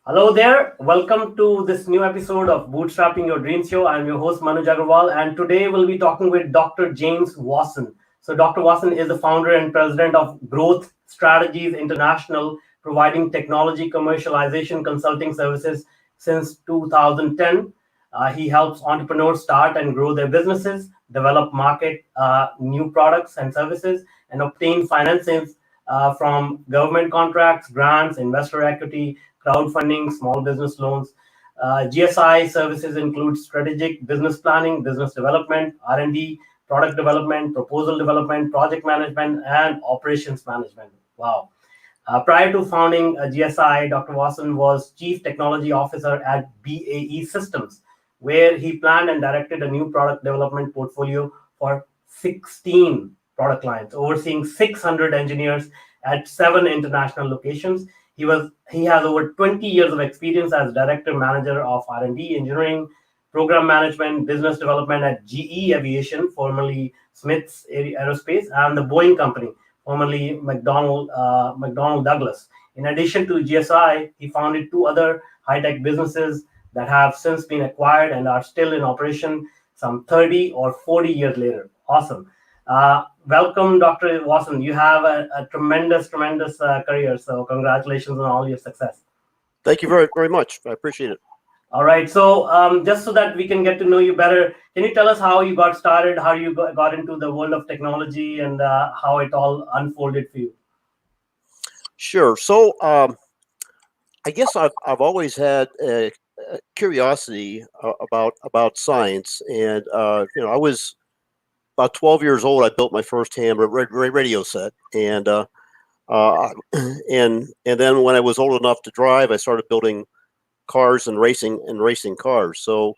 Hello there. Welcome to this new episode of Bootstrapping Your Dreams Show. I'm your host Manoj Agarwal, and today we'll be talking with Dr. James Wasson. So, Dr. Wasson is the founder and president of Growth Strategies International, providing technology commercialization consulting services since 2010. He helps entrepreneurs start and grow their businesses, develop market new products and services, and obtain financing from government contracts, grants, investor equity, crowdfunding, small business loans. GSI services include strategic business planning, business development, R&D, product development, proposal development, project management, and operations management. Wow. Prior to founding GSI, Dr. Wasson was Chief Technology Officer at BAE Systems, where he planned and directed a new product development portfolio for 16 product lines, overseeing 600 engineers at 7 international locations. He has over 20 years of experience as director manager of R&D, engineering, program management, business development at GE Aviation, formerly Smiths Aerospace, and the Boeing Company, formerly McDonnell Douglas. In addition to GSI, he founded two other high-tech businesses that have since been acquired and are still in operation some 30 or 40 years later. Awesome. Welcome, Dr. Wasson. You have a tremendous career. So congratulations on all your success. Thank you very much. I appreciate it. All right. So just so that we can get to know you better, can you tell us how you got started, how you got into the world of technology, and how it all unfolded for you? Sure. So I guess I've always had a curiosity about science, and I was about 12 years old. I built my first ham radio set, and and then when I was old enough to drive, I started building cars and racing cars. So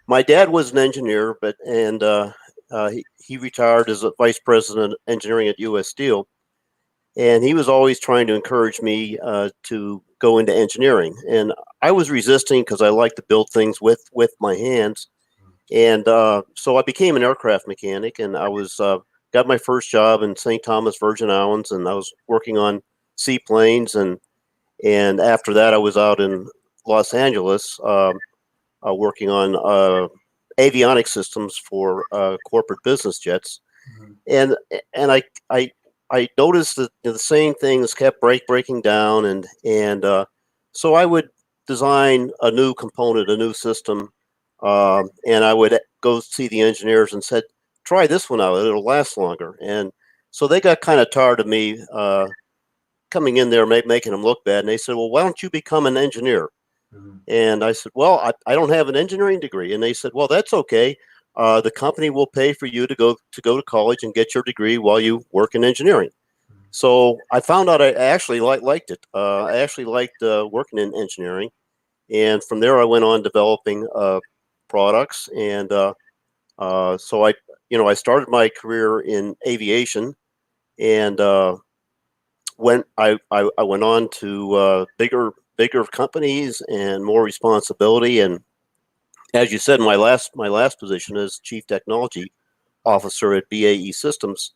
my dad was an engineer, but he retired as a vice president of engineering at U.S. Steel, and he was always trying to encourage me to go into engineering, and I was resisting because I like to build things with my hands. And so I became an aircraft mechanic, and I was got my first job in St. Thomas, Virgin Islands, and I was working on seaplanes. And after that, I was out in Los Angeles working on avionics systems for corporate business jets. Mm-hmm. And I noticed that the same things kept breaking down, and so I would design a new component, a new system. And I would go see the engineers and said, try this one out, it'll last longer. And so they got kind of tired of me coming in there, making them look bad. And they said, well, why don't you become an engineer? Mm-hmm. And I said, well, I don't have an engineering degree. And they said, well, that's okay. The company will pay for you to go to college and get your degree while you work in engineering. Mm-hmm. So I found out I actually liked it. I actually liked working in engineering. And from there, I went on developing products, and so I started my career in aviation, and I went on to bigger companies and more responsibility. And as you said, my last position as chief technology officer at BAE Systems,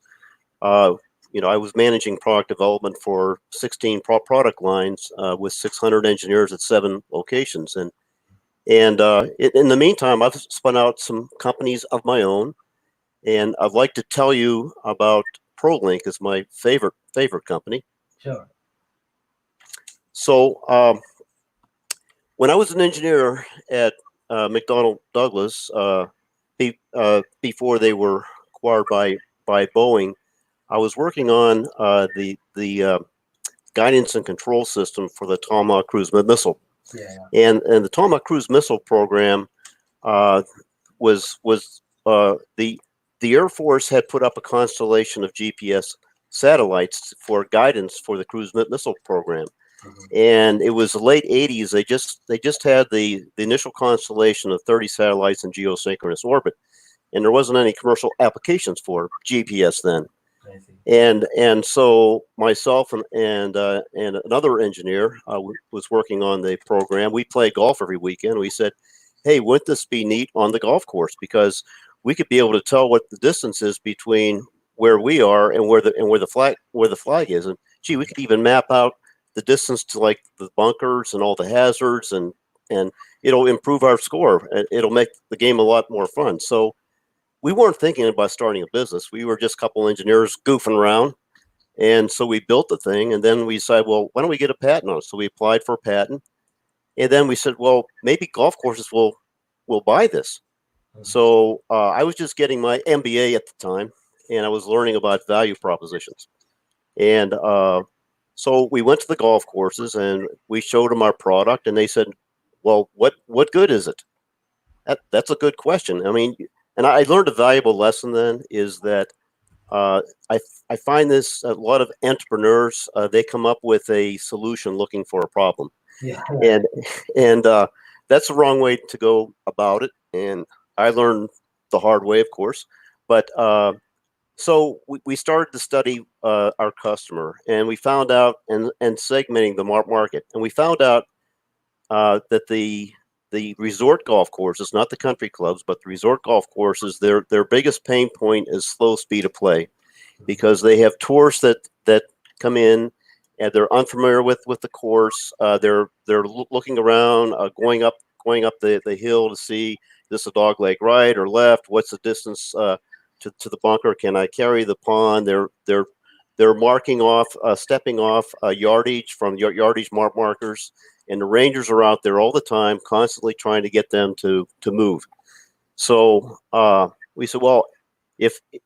I was managing product development for 16 product lines with 600 engineers at 7 locations. And in the meantime, I've spun out some companies of my own, and I'd like to tell you about ProLink is my favorite company. Sure. So when I was an engineer at McDonnell Douglas, before they were acquired by Boeing, I was working on the guidance and control system for the Tomahawk cruise missile. Yeah. And the Tomahawk cruise missile program was the Air Force had put up a constellation of GPS satellites for guidance for the cruise missile program. Mm-hmm. And it was the late 80s. They just had the initial constellation of 30 satellites in geosynchronous orbit, and there wasn't any commercial applications for GPS then. And so myself and another engineer was working on the program. We play golf every weekend. We said, hey, wouldn't this be neat on the golf course? Because we could be able to tell what the distance is between where we are and where the flag is. And gee, we could even map out the distance to like the bunkers and all the hazards, and it'll improve our score. It'll make the game a lot more fun. So we weren't thinking about starting a business. We were just a couple engineers goofing around. And so we built the thing, and then we decided, well, why don't we get a patent on it? So we applied for a patent, and then we said, well, maybe golf courses will buy this. So I was just getting my MBA at the time, and I was learning about value propositions. And so we went to the golf courses, and we showed them our product, and they said, well, what good is it? That's a good question. I mean, and I learned a valuable lesson then is that I find this a lot of entrepreneurs, they come up with a solution looking for a problem. Yeah. And that's the wrong way to go about it. And I learned the hard way, of course. But so we started to study our customer, and we found out and segmenting the market. And we found out that the resort golf courses, not the country clubs, but the resort golf courses, their biggest pain point is slow speed of play, because they have tourists that come in and they're unfamiliar with the course. They're looking around, going up the hill to see, is this a dog leg right or left? What's the distance to the bunker? Can I carry the pond? They're marking off, stepping off yardage from yardage markers. And the rangers are out there all the time, constantly trying to get them to move. So we said, well,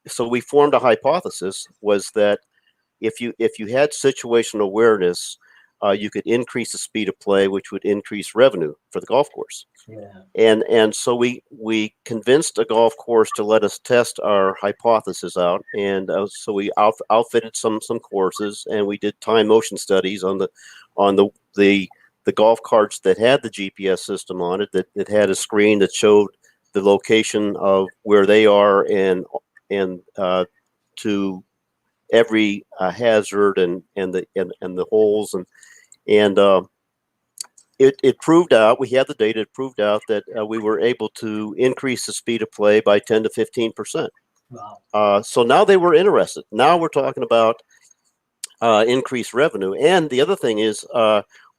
so we formed a hypothesis, was that if you had situational awareness, you could increase the speed of play, which would increase revenue for the golf course. Yeah. And so we convinced a golf course to let us test our hypothesis out, and so we outfitted some courses, and we did time motion studies on the golf carts that had the GPS system on it, that had a screen that showed the location of where they are and to every hazard and the holes, and it proved out, we had the data, it proved out that we were able to increase the speed of play by 10 to 15%. Wow. So now they were interested. Now we're talking about increased revenue. And the other thing is,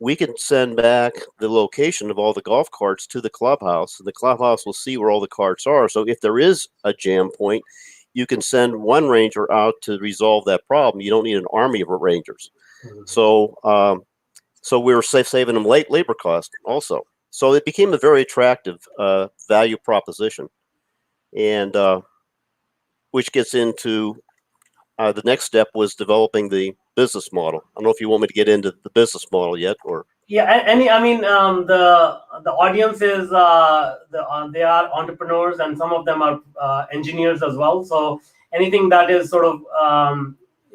we can send back the location of all the golf carts to the clubhouse. The clubhouse will see where all the carts are. So if there is a jam point, you can send one ranger out to resolve that problem. You don't need an army of rangers. Mm-hmm. So we were saving them labor cost also. So it became a very attractive value proposition, and which gets into the next step was developing the business model. I don't know if you want me to get into the business model yet, or yeah. I mean, the audience is they are entrepreneurs, and some of them are engineers as well. So anything that is sort of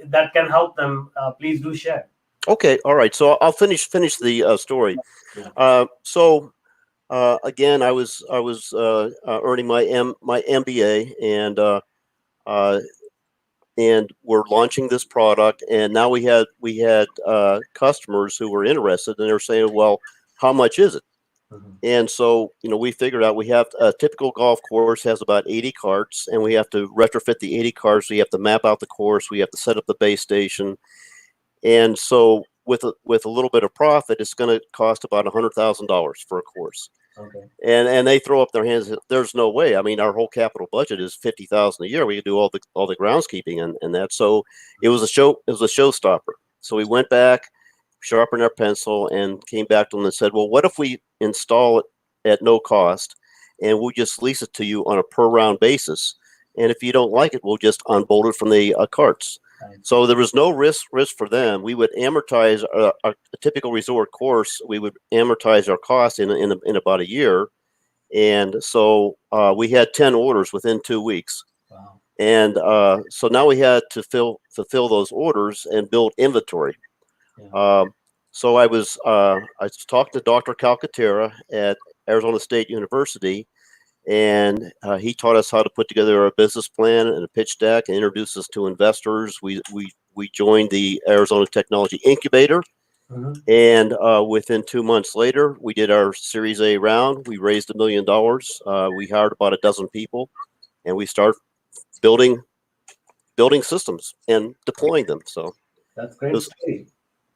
that can help them, please do share. Okay, all right. So I'll finish the story. Yeah. Again, I was earning my MBA, and we're launching this product, and now we had customers who were interested, and they were saying, well, how much is it? Mm-hmm. And so, we figured out we have a typical golf course has about 80 carts, and we have to retrofit the 80 carts. We have to map out the course. We have to set up the base station. And so with a little bit of profit, it's going to cost about $100,000 for a course. Okay. And they throw up their hands. There's no way. I mean, our whole capital budget is $50,000 a year. We could do all the groundskeeping and that. So it was a showstopper. So we went back, sharpened our pencil, and came back to them and said, well, what if we install it at no cost, and we'll just lease it to you on a per round basis? And if you don't like it, we'll just unbolt it from the carts. So there was no risk for them. We would amortize a typical resort course. We would amortize our costs in about a year, and so we had 10 orders within 2 weeks. Wow. And so now we had to fulfill those orders and build inventory. Yeah. So I was talking to Dr. Calcaterra at Arizona State University, and he taught us how to put together a business plan and a pitch deck and introduced us to investors. We joined the Arizona Technology Incubator, mm-hmm. and within 2 months later, we did our Series A round. We raised $1 million. We hired about a dozen people, and we started building systems and deploying them. So that's great.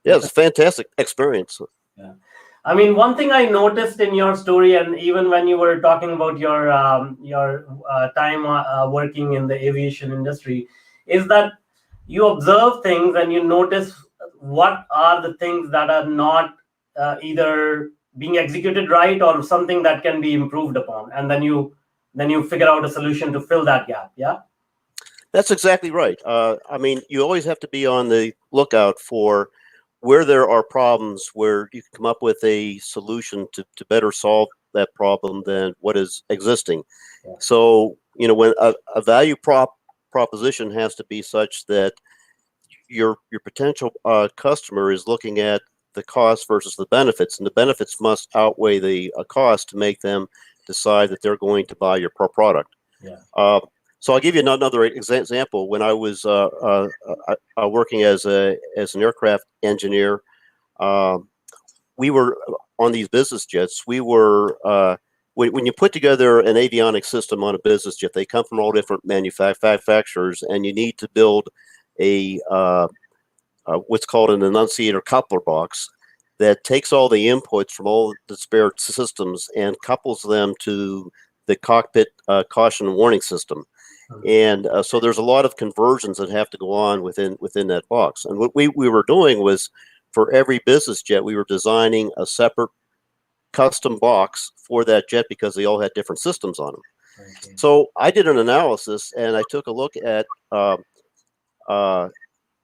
Yeah, it's a fantastic experience. Yeah. I mean, one thing I noticed in your story, and even when you were talking about your time working in the aviation industry, is that you observe things and you notice what are the things that are not either being executed right or something that can be improved upon, and then you figure out a solution to fill that gap. Yeah. That's exactly right. I mean, you always have to be on the lookout for where there are problems where you can come up with a solution to better solve that problem than what is existing. Yeah. So, when a value proposition has to be such that your potential customer is looking at the cost versus the benefits, and the benefits must outweigh the cost to make them decide that they're going to buy your product. Yeah. So I'll give you another example. When I was working as an aircraft engineer, we were on these business jets. We were when you put together an avionics system on a business jet, they come from all different manufacturers, and you need to build a what's called an annunciator coupler box that takes all the inputs from all the spare systems and couples them to the cockpit caution and warning system. And so there's a lot of conversions that have to go on within that box. And what we were doing was, for every business jet, we were designing a separate custom box for that jet because they all had different systems on them. Okay. So I did an analysis, and I took a look at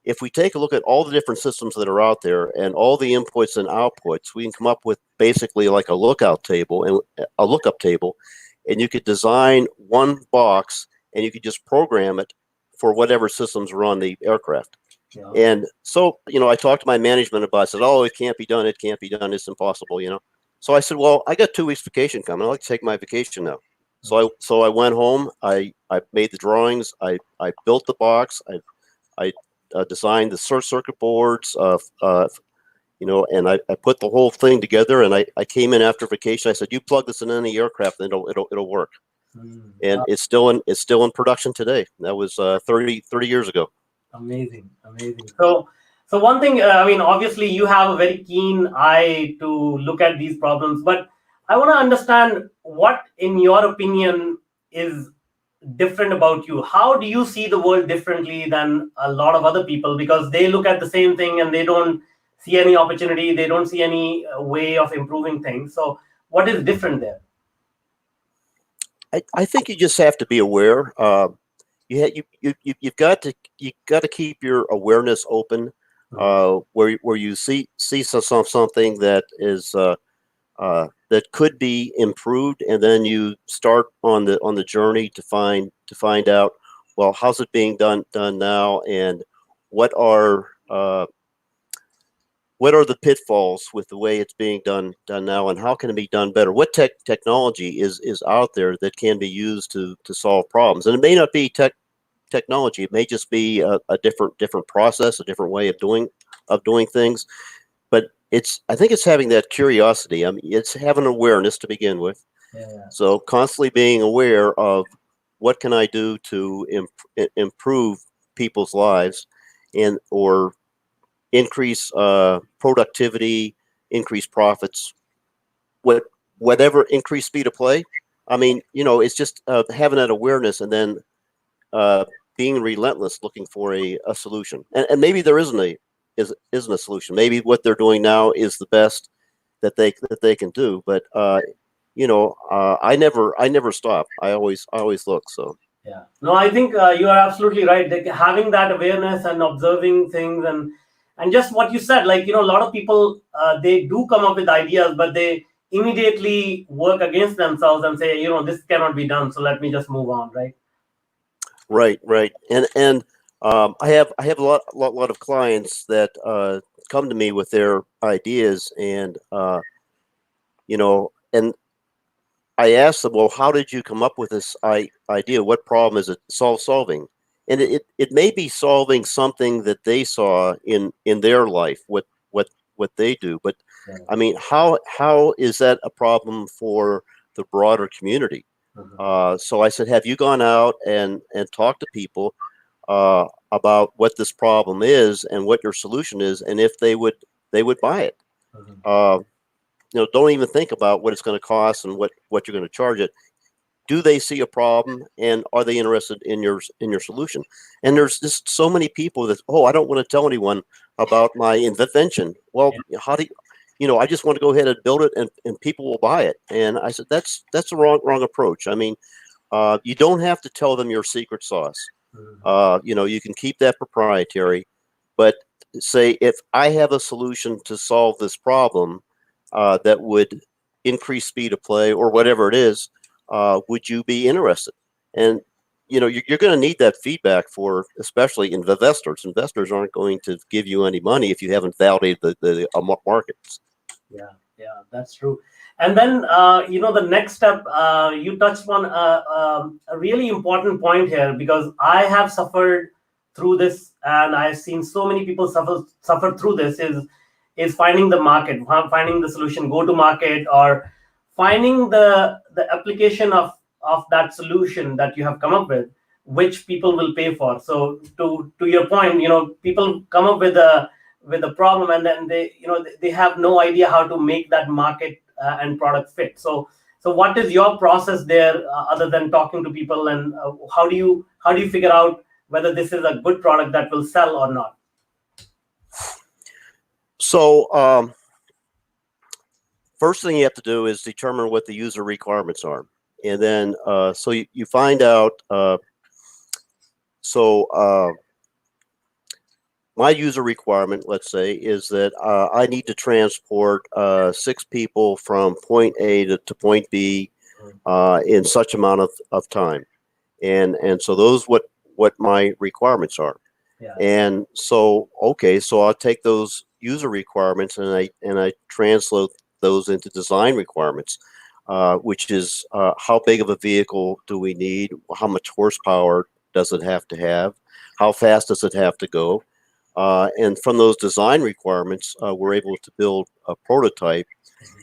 if we take a look at all the different systems that are out there and all the inputs and outputs, we can come up with basically like a lookup table, and you could design one box, and you could just program it for whatever systems are on the aircraft. Yeah. And so, I talked to my management about it. I said, "Oh, it can't be done. It can't be done. It's impossible." So I said, "Well, I got 2 weeks vacation coming. I'd like to take my vacation now." So I went home. I made the drawings. I built the box. I designed the circuit boards. And I put the whole thing together. And I came in after vacation. I said, "You plug this in any aircraft, and it'll work." And wow. It's still in production today. That was 30 years ago. Amazing. So one thing, I mean, obviously you have a very keen eye to look at these problems, but I want to understand what, in your opinion, is different about you. How do you see the world differently than a lot of other people? Because they look at the same thing and they don't see any opportunity. They don't see any way of improving things. So what is different there? I think you just have to be aware. You've got to keep your awareness open, where you see something that is that could be improved, and then you start on the journey to find out, well, how's it being done now, and what are the pitfalls with the way it's being done now, and how can it be done better? What technology is out there that can be used to solve problems? And it may not be technology; it may just be a different process, a different way of doing things. But I think it's having that curiosity. I mean, it's having awareness to begin with. Yeah. So constantly being aware of what can I do to improve people's lives, or increase productivity, increase profits, whatever, increase speed of play. I mean, it's just having that awareness, and then being relentless, looking for a solution. And maybe there isn't a solution. Maybe what they're doing now is the best that they can do. But I never stop. I always look. So. Yeah. No, I think you are absolutely right. Like, having that awareness and observing things, and just what you said, like, a lot of people, they do come up with ideas, but they immediately work against themselves and say, this cannot be done, so let me just move on, right? Right. And I have a lot of clients that come to me with their ideas, and and I ask them, well, how did you come up with this idea? What problem is it solving? And it may be solving something that they saw in their life, what they do. But yeah. I mean, how is that a problem for the broader community? Mm-hmm. So I said, have you gone out and talked to people? about what this problem is and what your solution is, and if they would buy it. Don't even think about what it's going to cost and what you're going to charge it. Do they see a problem, and are they interested in your solution? And there's just so many people that, I don't want to tell anyone about my invention. Well, how do you, I just want to go ahead and build it, and people will buy it. And I said, that's the wrong approach. I mean, you don't have to tell them your secret sauce. You can keep that proprietary, but say, if I have a solution to solve this problem that would increase speed of play or whatever it is, would you be interested? And you're going to need that feedback for, especially investors. Investors aren't going to give you any money if you haven't validated the markets. Yeah, that's true. And then the next step, you touched on a really important point here, because I have suffered through this, and I've seen so many people suffer through this, is finding the market, finding the solution, go to market, or finding the application of that solution that you have come up with, which people will pay for. So to your point, people come up with a problem, and then they have no idea how to make that market and product fit. So what is your process there, other than talking to people, and how do you figure out whether this is a good product that will sell or not? So first thing you have to do is determine what the user requirements are, and then so you find out. My user requirement, let's say, is that I need to transport 6 people from point A to point B in such amount of time, and so those what my requirements are. And so so I'll take those user requirements and I translate those into design requirements, which is how big of a vehicle do we need, how much horsepower does it have to have, how fast does it have to go. And from those design requirements, we're able to build a prototype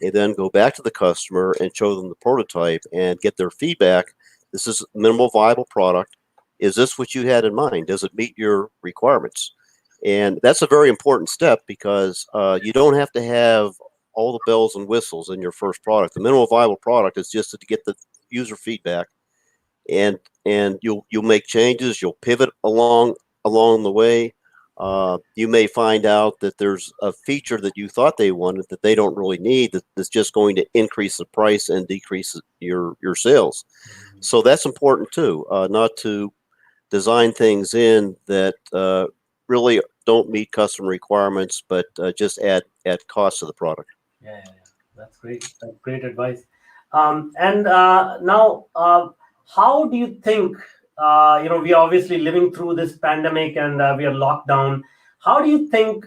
and then go back to the customer and show them the prototype and get their feedback. This is a minimal viable product. Is this what you had in mind? Does it meet your requirements? And that's a very important step, because you don't have to have all the bells and whistles in your first product. The minimal viable product is just to get the user feedback, and you'll make changes. You'll pivot along the way. You may find out that there's a feature that you thought they wanted that they don't really need, that's just going to increase the price and decrease your sales. So that's important too, not to design things in that really don't meet customer requirements, but just add cost to the product. Yeah. That's great. That's great advice. And now, how do you think, we are obviously living through this pandemic, and we are locked down. How do you think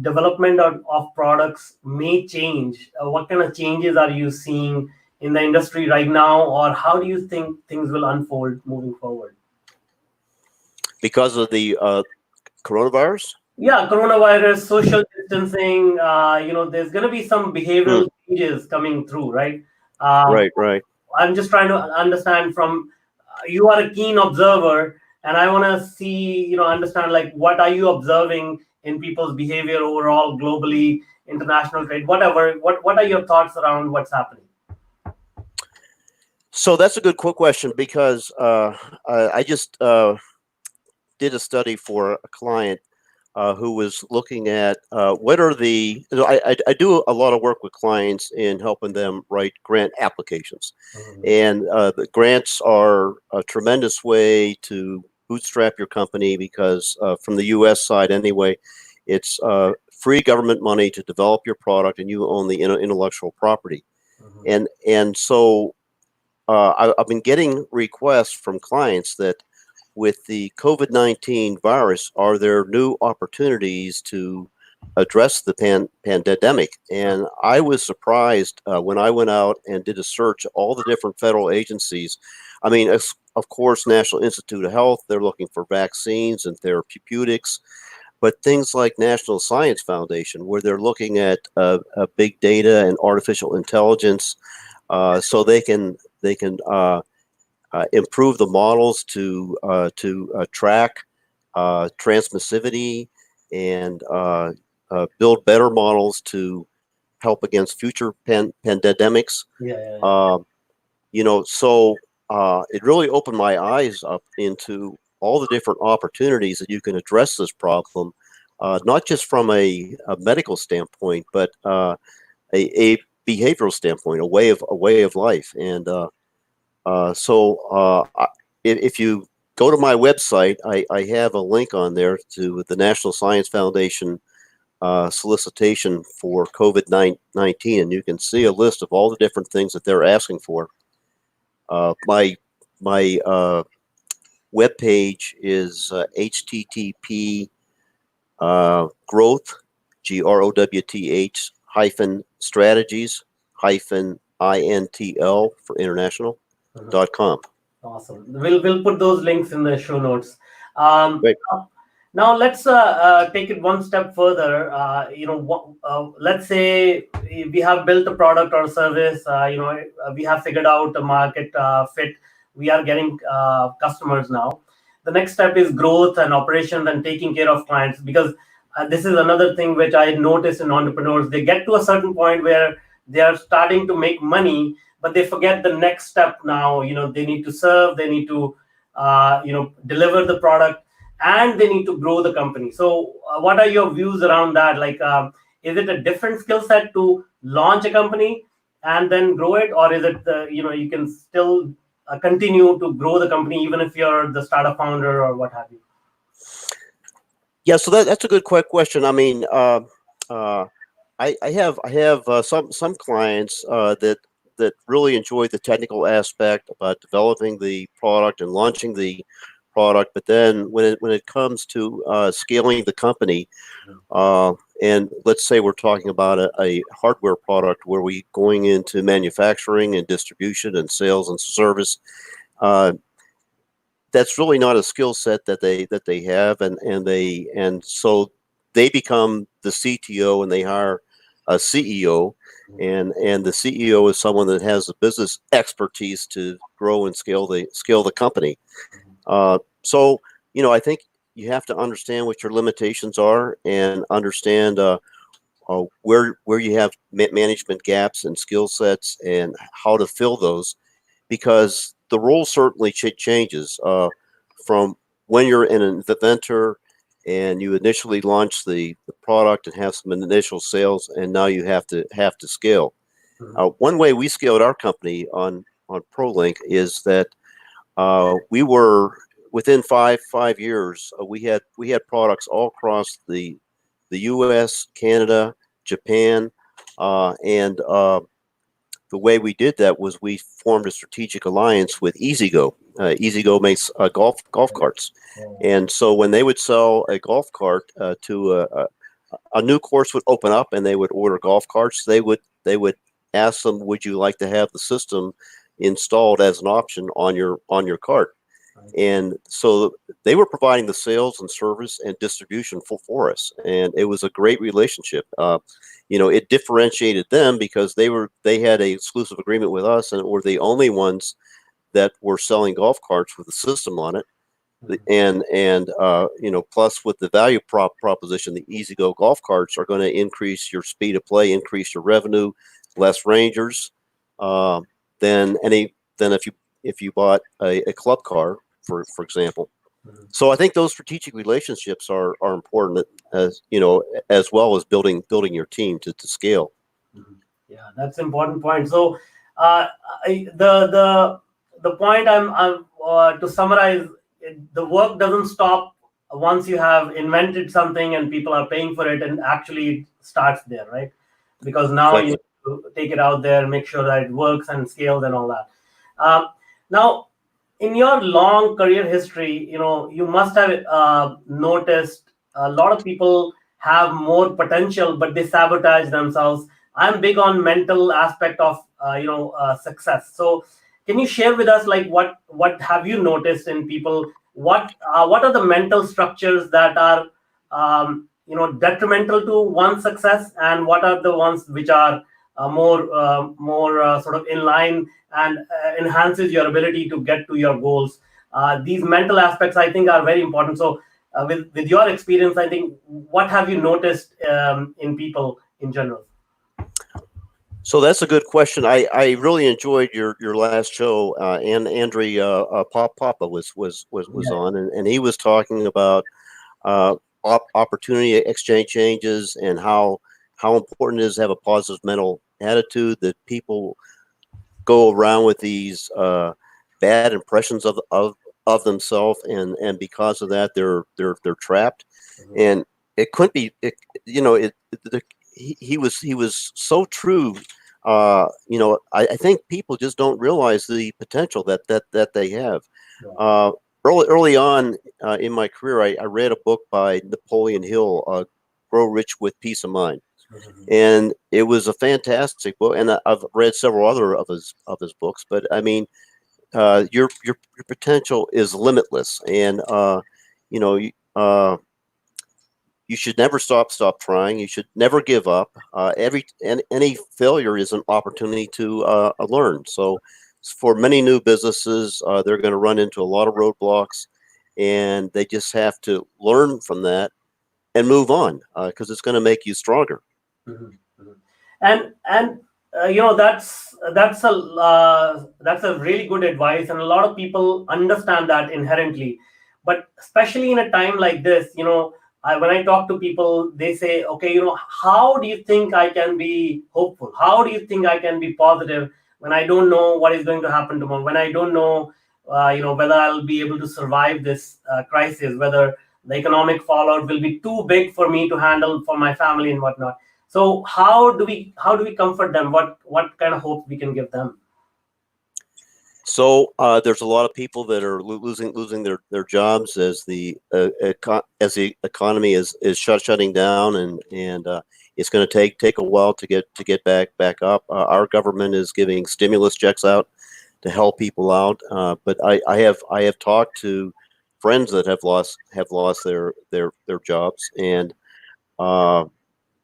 development of products may change? What kind of changes are you seeing in the industry right now, or how do you think things will unfold moving forward? Because of the coronavirus? Yeah, coronavirus, social distancing. There's going to be some behavioral changes coming through, right? Right. I'm just trying to understand from, you are a keen observer, and I want to see, understand, like, what are you observing in people's behavior overall, globally, international trade, whatever. What are your thoughts around what's happening? So that's a good quick question, because I just did a study for a client who was looking at what are the. I do a lot of work with clients in helping them write grant applications, and the grants are a tremendous way to bootstrap your company, because from the U.S. side anyway, it's free government money to develop your product, and you own the intellectual property, and so I've been getting requests from clients that, with the COVID-19 virus, are there new opportunities to address the pandemic? And I was surprised when I went out and did a search of all the different federal agencies. I mean, of course, National Institute of Health, they're looking for vaccines and therapeutics, but things like National Science Foundation, where they're looking at big data and artificial intelligence, so they can improve the models to track transmissivity and build better models to help against future pandemics. So it really opened my eyes up into all the different opportunities that you can address this problem, not just from a medical standpoint, but a behavioral standpoint, a way of life. And if you go to my website, I have a link on there to the National Science Foundation solicitation for COVID-19, and you can see a list of all the different things that they're asking for. My web page is http growth growth hyphen strategies hyphen intl for international.com. Awesome. We'll put those links in the show notes. Great. Now let's take it one step further. Let's say we have built a product or service. We have figured out a market fit. We are getting customers now. The next step is growth and operations and taking care of clients, because this is another thing which I notice in entrepreneurs. They get to a certain point where they are starting to make money, but they forget the next step. Now, they need to serve, they need to, deliver the product, and they need to grow the company. So what are your views around that? Like, is it a different skill set to launch a company and then grow it? Or is it, you can still continue to grow the company even if you're the startup founder or what have you? Yeah, so that's a good question. I mean, I have some clients that really enjoy the technical aspect about developing the product and launching the product, but then when it comes to scaling the company, and let's say we're talking about a hardware product where we going into manufacturing and distribution and sales and service, that's really not a skill set that they have, and so they become the CTO and they hire a CEO, and the CEO is someone that has the business expertise to grow and scale the company. So I think you have to understand what your limitations are and understand where you have management gaps and skill sets and how to fill those, because the role certainly changes from when you're an inventor and you initially launch the product and have some initial sales, and now you have to scale. One way we scaled our company on ProLink is that we were within five years. We had products all across the U.S., Canada, Japan, and the way we did that was we formed a strategic alliance with EasyGo. EasyGo makes golf carts, and so when they would sell a golf cart to a new course would open up and they would order golf carts, they would ask them, would you like to have the system installed as an option on your cart? And so they were providing the sales and service and distribution for us, and it was a great relationship. It differentiated them because they had an exclusive agreement with us, and were the only ones that were selling golf carts with a system on it. And plus with the value proposition, the EasyGo golf carts are going to increase your speed of play, increase your revenue, less rangers than if you bought a club car, for example. So I think those strategic relationships are important, as well as building your team to scale. Yeah, that's an important point. So the point I'm to summarize, the work doesn't stop once you have invented something and people are paying for it, and actually it starts there, right? Because now you need to take it out there, make sure that it works and scales and all that. Now, in your long career history, you must have noticed a lot of people have more potential, but they sabotage themselves. I'm big on mental aspect of success. So can you share with us, like, what have you noticed in people? What are the mental structures that are detrimental to one's success, and what are the ones which are more sort of in line and enhances your ability to get to your goals. These mental aspects, I think, are very important. So, with your experience, I think, what have you noticed in people in general? So that's a good question. I really enjoyed your last show, and Andre Papa was on, and he was talking about opportunity exchanges and how important it is to have a positive mental attitude, that people go around with these bad impressions of themselves, and because of that they're trapped. And it couldn't be he was so true. I think people just don't realize the potential that they have. Early on in my career, I read a book by Napoleon Hill, Grow Rich with Peace of Mind. And it was a fantastic book, and I've read several other of his books. But I mean, your potential is limitless, and you should never stop trying. You should never give up. Any failure is an opportunity to learn. So for many new businesses, they're going to run into a lot of roadblocks, and they just have to learn from that and move on, because it's going to make you stronger. And that's a really good advice, and a lot of people understand that inherently. But especially in a time like this, when I talk to people, they say, okay, how do you think I can be hopeful? How do you think I can be positive when I don't know what is going to happen tomorrow? When I don't know, whether I'll be able to survive this crisis, whether the economic fallout will be too big for me to handle for my family and whatnot. So how do we comfort them? What kind of hope we can give them? So there's a lot of people that are losing their jobs as the economy is shutting down, and it's going to take a while to get back up. Our government is giving stimulus checks out to help people out, but I have talked to friends that have lost their jobs, and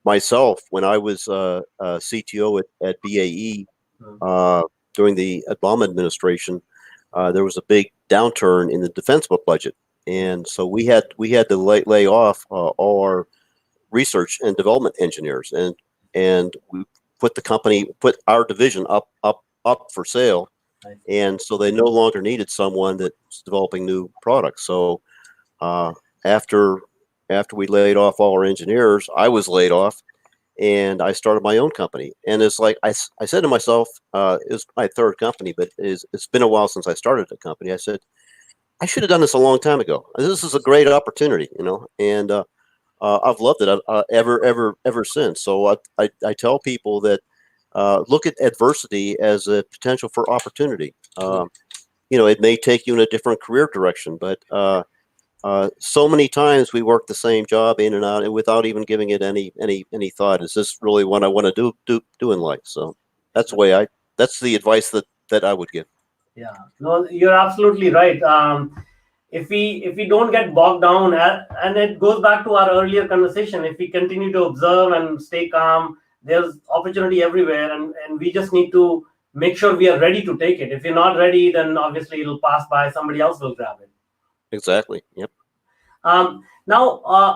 myself, when I was CTO at BAE during the Obama administration, there was a big downturn in the defense budget, and so we had to lay off all our research and development engineers, and we put our division up for sale, and so they no longer needed someone that's developing new products. So after we laid off all our engineers, I was laid off, and I started my own company. And it's like I said to myself, it was my third company, but it's been a while since I started a company. I said, I should have done this a long time ago. This is a great opportunity, and I've loved it ever since. So I tell people that look at adversity as a potential for opportunity. It may take you in a different career direction, but so many times we work the same job in and out, and without even giving it any thought. Is this really what I want to do in life? So that's the way that's the advice that I would give. Yeah, no, you're absolutely right. If we don't get bogged down, and it goes back to our earlier conversation, if we continue to observe and stay calm, there's opportunity everywhere, and we just need to make sure we are ready to take it. If you're not ready, then obviously it'll pass by, somebody else will grab it. Exactly. Yep. Now,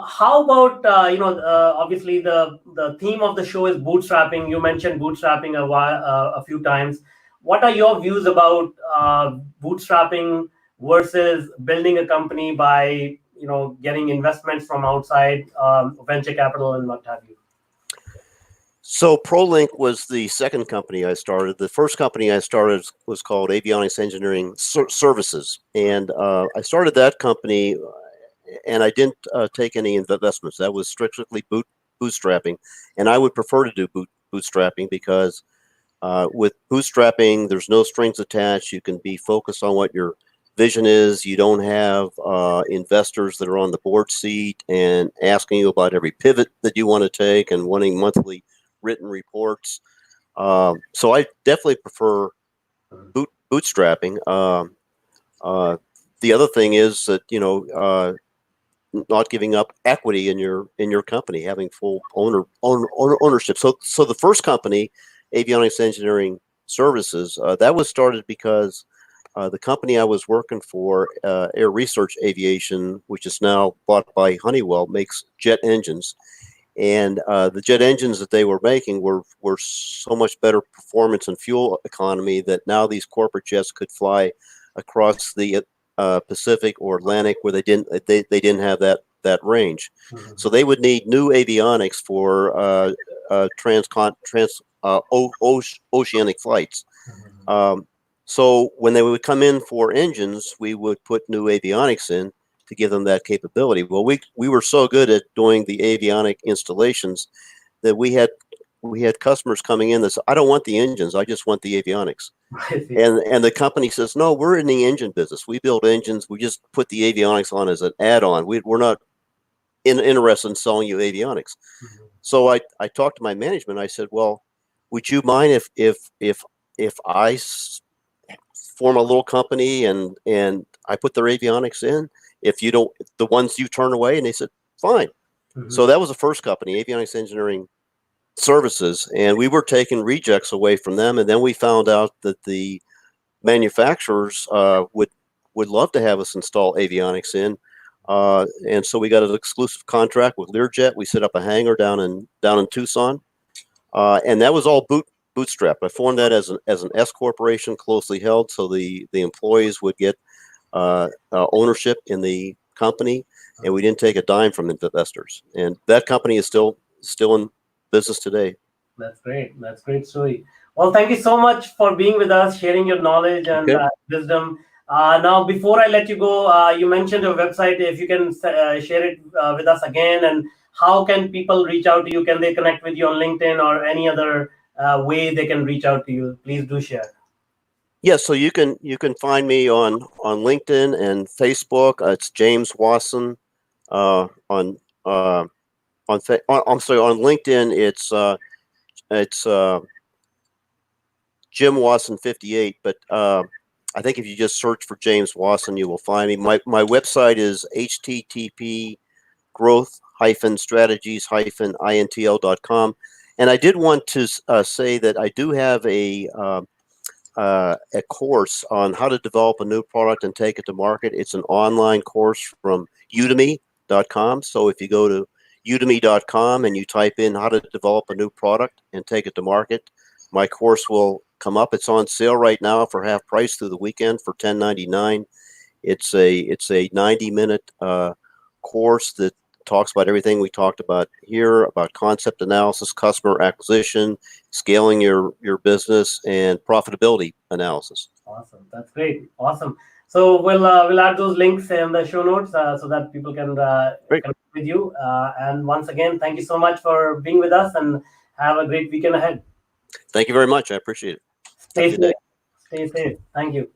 how about obviously the theme of the show is bootstrapping. You mentioned bootstrapping a few times. What are your views about bootstrapping versus building a company by getting investments from outside, venture capital and what have you? So ProLink was the second company I started. The first company I started was called Avionics Engineering Services, and I started that company, and I didn't take any investments. That was strictly bootstrapping, and I would prefer to do bootstrapping because with bootstrapping, there's no strings attached. You can be focused on what your vision is. You don't have investors that are on the board seat and asking you about every pivot that you want to take and wanting monthly written reports. So I definitely prefer bootstrapping. The other thing is that not giving up equity in your company, having full ownership. So the first company avionics engineering services. That was started because the company I was working for, Air Research Aviation, which is now bought by Honeywell, makes jet engines. And the jet engines that they were making were so much better performance and fuel economy that now these corporate jets could fly across the Pacific or Atlantic, where they didn't have that range. Mm-hmm. So they would need new avionics for oceanic flights. Mm-hmm. So when they would come in for engines, we would put new avionics in to give them that capability. Well, we were so good at doing the avionic installations that we had customers coming in that said, I don't want the engines, I just want the avionics. And the company says, no, we're in the engine business. We build engines. We just put the avionics on as an add-on. We're not interested in selling you avionics. Mm-hmm. So I talked to my management. I said, well, would you mind if I form a little company and I put their avionics in? If you don't, the ones you turn away? And they said, fine. Mm-hmm. So that was the first company, Avionics Engineering Services, and we were taking rejects away from them. And then we found out that the manufacturers would love to have us install avionics in. And so we got an exclusive contract with Learjet. We set up a hangar down in Tucson, and that was all bootstrap. I formed that as an S corporation, closely held, so the employees would get ownership in the company, and we didn't take a dime from investors. And that company is still in business today. That's great. That's a great story. Well, thank you so much for being with us, sharing your knowledge and wisdom. Now, before I let you go, you mentioned your website. If you can share it with us again, and how can people reach out to you? Can they connect with you on LinkedIn or any other way they can reach out to you? Please do share. Yeah, so you can find me on LinkedIn and Facebook. It's James Wasson. On LinkedIn, it's Jim Wasson 58. But I think if you just search for James Wasson, you will find me. My website is http growth-strategies-intl.com. And I did want to say that I do have a course on how to develop a new product and take it to market. It's an online course from udemy.com. So if you go to udemy.com and you type in how to develop a new product and take it to market, my course will come up. It's on sale right now for half price through the weekend for $10.99. It's a 90-minute course that talks about everything we talked about here, about concept analysis, customer acquisition, scaling your business, and profitability analysis. Awesome. That's great. Awesome. So we'll add those links in the show notes so that people can connect with you. And once again, thank you so much for being with us, and have a great weekend ahead. Thank you very much. I appreciate it. Stay safe. Stay safe. Thank you.